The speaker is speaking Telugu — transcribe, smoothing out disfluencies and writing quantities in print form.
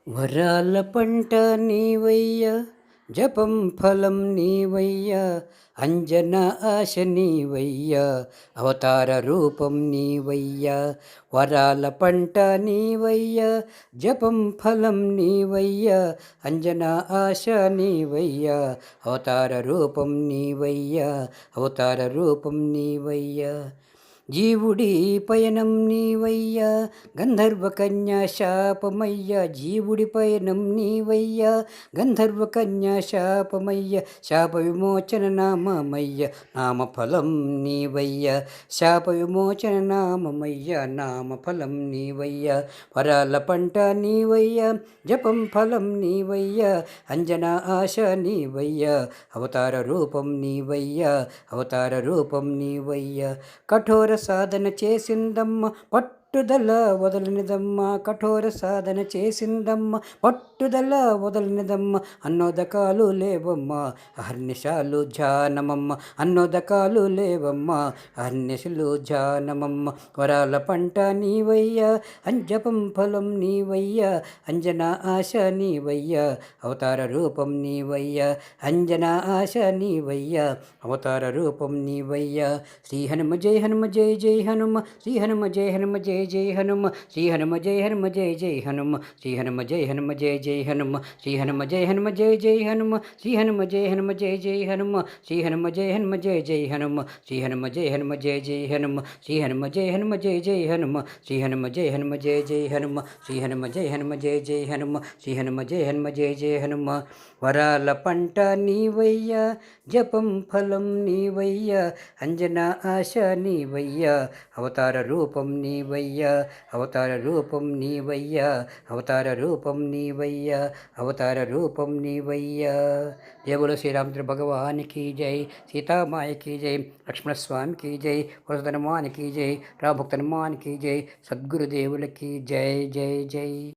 వరాల పంట నీవయ్యా, జపం ఫలం నీవయ్యా, అంజన ఆశ నీవయ్యా, అవతార రూపం నీవయ్యా. వరాల పంట నీవయ్యా, జపం ఫలం నీవయ్యా, అంజన ఆశ నీవయ్యా, అవతార రూపం నీవయ్యా, అవతార రూపం నీవయ్యా. జీవుడి పయనం నీవయ్యా, గంధర్వ కన్యా శాపమయ్యా. జీవుడి పయనం నీవయ్యా, గంధర్వ కన్యా శాపమయ్య. శాప విమోచన నామమయ్య, నామఫలం నీవయ్యా. శాప విమోచన నామమయ్య, నామఫలం నీవయ్యా. వరాల పంట నీవయ్యా, జపం ఫలం నీవయ్యా, అంజన ఆశ నీవయ్యా, అవతార రూపం నీవయ్యా, అవతార రూపం నీవయ్యా. కఠోర సాధన చేసిందమ్మ, పట్టుదల వదలనిదమ్మ. కఠోర సాధన చేసిందమ్మ, పట్టుదల వదలనిదమ్మ. అన్నోదకాలు లేవమ్మ, అహర్నిశాలు ధ్యానమమ్మ. అన్నోదకాలు లేవమ్మ, అహర్నిశలు ధ్యానమమ్మ. వరాల పంట నీవయ్యా, అంజపం ఫలం నీవయ్యా, అంజన ఆశ నీవయ్యా, అవతార రూపం నీవయ్యా. అంజన ఆశ నీవయ్యా, అవతార రూపం నీవయ్యా. శ్రీ హనుమ జయ హనుమ జయ జయ హనుమ, శ్రీ హనుమ జయ హనుమ జయ జయ హనుమ, శ్రీ హనుమ జయ హనుమ జయ జయ హనుమ, శ్రీ హనుమ జయ హనుమ జయ జయ హనుమ, శ్రీ హనుమ జయ హనుమ జయ జయ హనుమ, శ్రీ హనుమ జయ హనుమ జయ జయ హనుమ, శ్రీ హనుమ జయ హనుమ జయ జయ హనుమ, శ్రీ హనుమ జయ హనుమ జయ జయ హనుమ, శ్రీ హనుమ జయ హనుమ జయ జయ హనుమ, శ్రీ హనుమ జయ హనుమ జయ జయ హనుమ, శ్రీ హనుమ జయ హనుమ జయ జయ హనుమ, శ్రీ హనుమ జయ హనుమ జయ జయ హనుమ. వరాల పంట నీవయ్యా, జపం ఫలం నీవయ్యా, అంజన ఆశ నీవయ్యా, అవతార రూపం నీవయ్యా, అవతార రూపం నీవయ్యా, అవతార రూపం నీవయ్యా, అవతార రూపం నీవయ్యా. దేవుడు శ్రీరామచంద్ర భగవానికి జై, సీతామాయకి జై, లక్ష్మణస్వామికి జై, పురుషోత్తమానికి జై, రామభక్త హనుమానికి జై, సద్గురుదేవులకి జై జై జై.